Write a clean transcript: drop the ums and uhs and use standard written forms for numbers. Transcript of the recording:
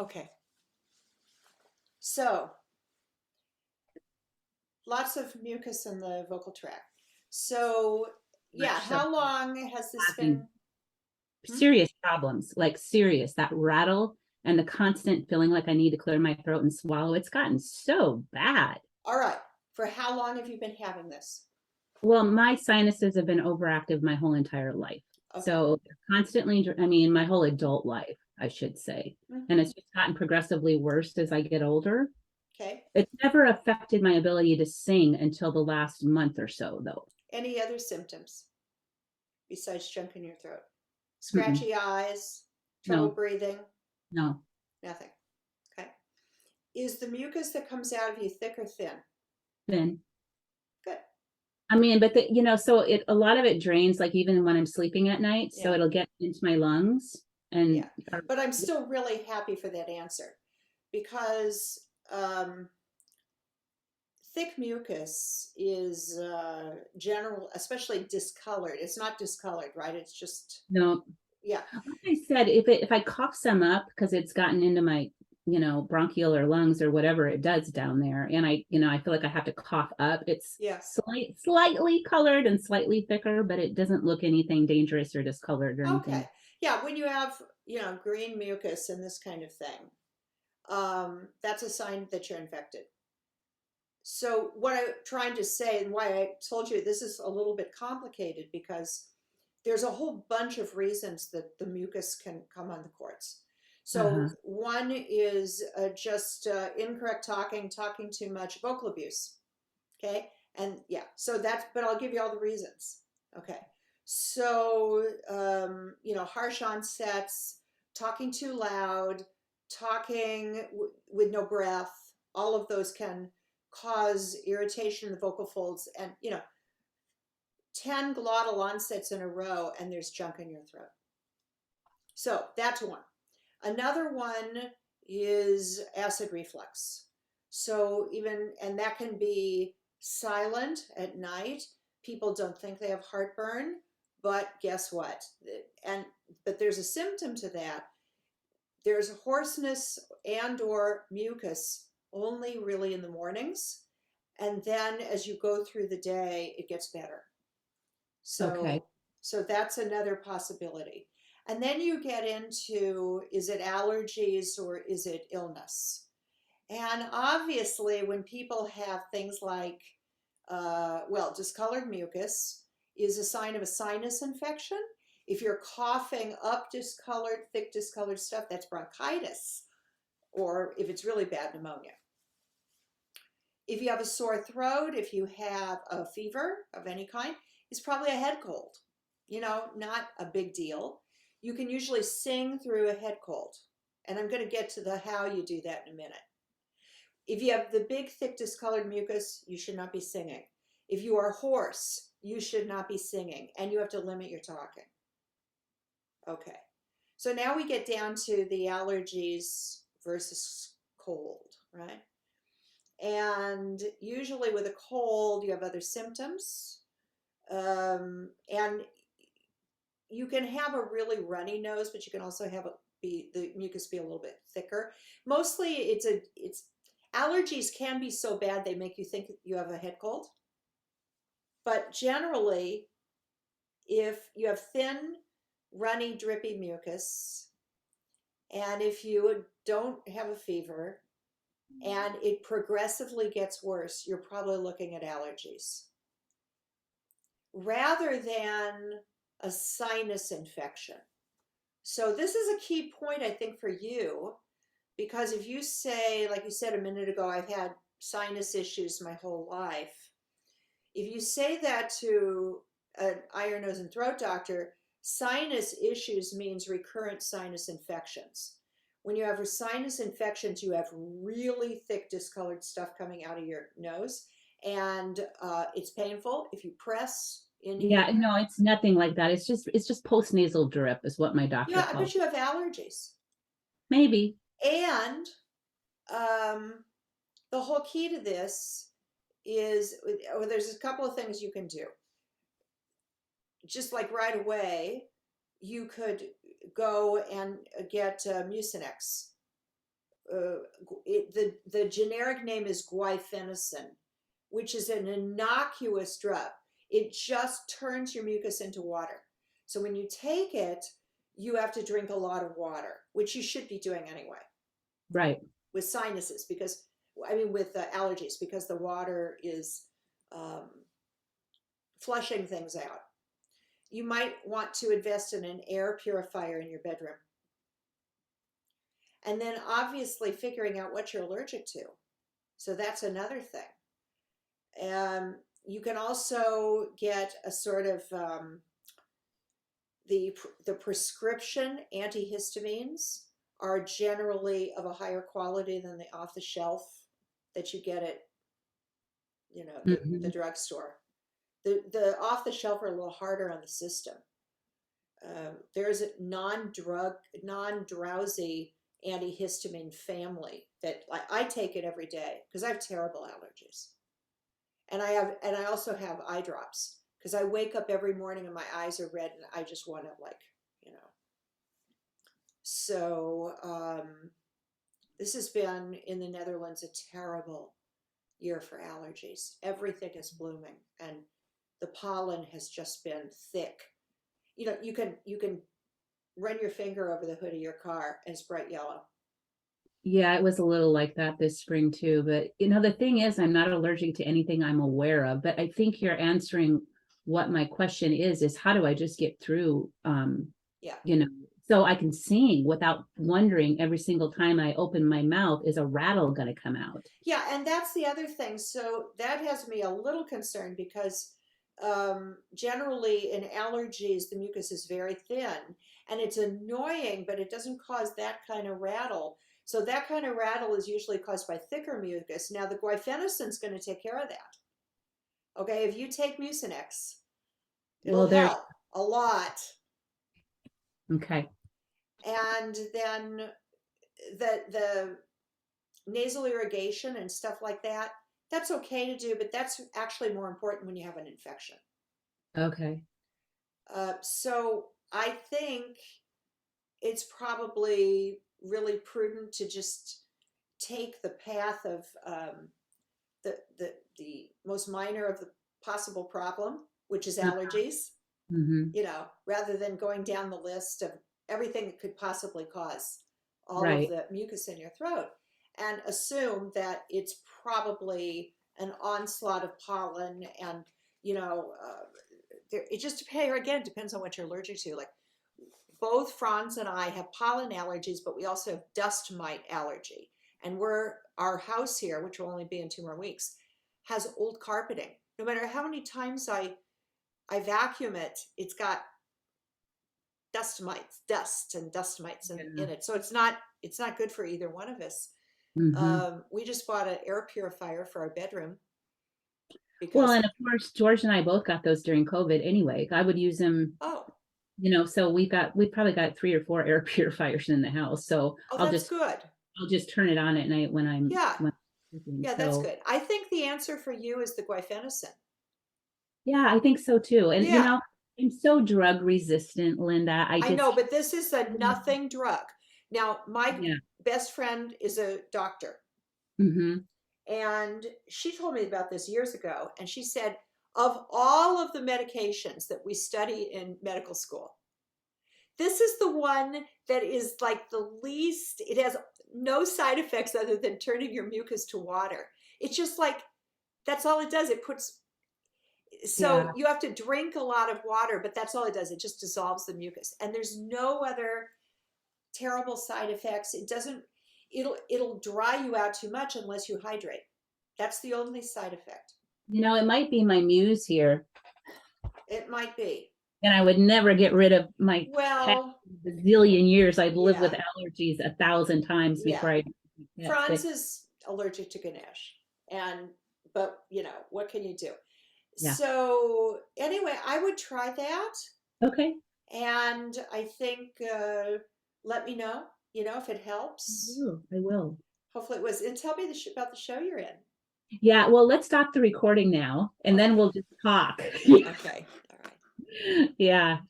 Okay. So lots of mucus in the vocal tract. So yeah, Much so how long has this having been? Hmm? serious problems, like serious, that rattle and the constant feeling like I need to clear my throat and swallow. It's gotten so bad. All right. For how long have you been having this? Well, my sinuses have been overactive my whole entire life. Okay. So constantly, I mean, my whole adult life, I should say. And Hmm. it's just gotten progressively worse as I get older. Okay. It's never affected my ability to sing until the last month or so, though. Any other symptoms besides junk in your throat? Mm-mm. Scratchy eyes, trouble No, breathing, no, nothing. Okay. Is the mucus that comes out of you thick or thin? thin. Good. I mean, but so a lot of it drains, like even when I'm sleeping at night. So Yeah. it'll get into my lungs and Yeah. But I'm still really happy for that answer because thick mucus is general, especially discolored. It's not discolored, right? It's just, no, yeah. like I said, if I cough some up because it's gotten into my, bronchial or lungs or whatever it does down there, and I feel like I have to cough up, it's Yeah. slightly colored and slightly thicker, but it doesn't look anything dangerous or discolored or Okay. anything. Yeah. When you have, green mucus and this kind of thing, that's a sign that you're infected. So what I'm trying to say and why I told you this is a little bit complicated because there's a whole bunch of reasons that the mucus can come on the cords. So Uh-huh. one is just incorrect talking, talking too much, vocal abuse. Okay, and yeah, so that's. But I'll give you all the reasons. Okay, so harsh onsets, talking too loud, talking with no breath. All of those can cause irritation in the vocal folds, and 10 glottal onsets in a row, and there's junk in your throat. So that's one. Another one is acid reflux. So and that can be silent at night. People don't think they have heartburn, but guess what? And but there's a symptom to that. There's hoarseness and or mucus only really in the mornings, and then as you go through the day, it gets better. Okay. So that's another possibility. And then you get into, is it allergies or is it illness? And obviously, when people have things like, discolored mucus is a sign of a sinus infection. If you're coughing up discolored, thick discolored stuff, that's bronchitis, or if it's really bad, pneumonia. If you have a sore throat, if you have a fever of any kind, it's probably a head cold. Not a big deal. You can usually sing through a head cold. And I'm going to get to the how you do that in a minute. If you have the big, thick, discolored mucus, you should not be singing. If you are hoarse, you should not be singing, and you have to limit your talking. Okay. So now we get down to the allergies versus cold, right? And usually with a cold, you have other symptoms. And you can have a really runny nose, but you can also have the mucus be a little bit thicker. Mostly it's allergies can be so bad they make you think you have a head cold. But generally, if you have thin, runny, drippy mucus, and if you don't have a fever and it progressively gets worse, you're probably looking at allergies rather than a sinus infection. So this is a key point, I think, for you, because if you say, like you said a minute ago, I've had sinus issues my whole life. If you say that to an ear, nose, and throat doctor, sinus issues means recurrent sinus infections. When you have sinus infections, you have really thick, discolored stuff coming out of your nose, and it's painful. If you press in Yeah, here, no, it's nothing like that. It's just postnasal drip is what my doctor yeah, I calls bet it. you have allergies. Maybe. And um, the whole key to this is, there's a couple of things you can do. Just like right away, you could go and get Mucinex. the generic name is guaifenesin, which is an innocuous drug. It just turns your mucus into water. So when you take it, you have to drink a lot of water, which you should be doing anyway Right. with sinuses, because I mean with allergies, because the water is um, flushing things out. You might want to invest in an air purifier in your bedroom. And then obviously figuring out what you're allergic to. So that's another thing. You can also get a sort of the prescription antihistamines are generally of a higher quality than the off the shelf that you get at the drugstore. The off the shelf are a little harder on the system. There's a non-drowsy antihistamine family that I take it every day because I have terrible allergies, and I also have eye drops because I wake up every morning and my eyes are red and I just want to So this has been in the Netherlands a terrible year for allergies. Everything is blooming and the pollen has just been thick. You can run your finger over the hood of your car and it's bright yellow. Yeah, it was a little like that this spring too. But the thing is, I'm not allergic to anything I'm aware of. But I think you're answering what my question is how do I just get through Yeah. So I can sing without wondering every single time I open my mouth, is a rattle gonna come out? Yeah, and that's the other thing. So that has me a little concerned because generally in allergies, the mucus is very thin and it's annoying, but it doesn't cause that kind of rattle. So that kind of rattle is usually caused by thicker mucus. Now the guaifenesin is going to take care of that. Okay, if you take Mucinex, it'll Well, there's help a lot. okay. And then the nasal irrigation and stuff like that, that's okay to do, but that's actually more important when you have an infection. Okay. So I think it's probably really prudent to just take the path of the most minor of the possible problem, which is allergies, Mm-hmm. rather than going down the list of everything that could possibly cause all of Right. the mucus in your throat, and assume that it's probably an onslaught of pollen and it just depends on what you're allergic to. Like both Franz and I have pollen allergies, but we also have dust mite allergy. And our house here, which will only be in 2 more weeks, has old carpeting. No matter how many times I vacuum it, it's got dust and dust mites in it. So it's not good for either one of us. Mm-hmm. We just bought an air purifier for our bedroom Well, because and of course, George and I both got those during COVID anyway. I would use them, oh so we probably got 3 or 4 air purifiers in the house. So that's good. I'll just turn it on at night when I'm Yeah. sleeping. Yeah, that's good. I think the answer for you is the guaifenesin. Yeah, I think so too. And Yeah. I'm so drug resistant, Linda. I know, but this is a nothing drug. Now, my Yeah. best friend is a doctor, Mm-hmm. and she told me about this years ago. And she said, of all of the medications that we study in medical school, this is the one that is like the least, it has no side effects other than turning your mucus to water. It's just like, that's all it does. It puts, so Yeah. you have to drink a lot of water, but that's all it does. It just dissolves the mucus. And there's no other terrible side effects. It'll dry you out too much unless you hydrate. That's the only side effect. It might be my muse here. It might be. And I would never get rid of my past bazillion years. I've lived with allergies 1,000 times before I. Franz is allergic to Ganesh, but what can you do? Yeah. So anyway, I would try that. Okay. And I think let me know, if it helps. I will. Hopefully it was. And tell me about the show you're in. Yeah. Well, let's stop the recording now, and then we'll just talk. Okay. All right. Yeah.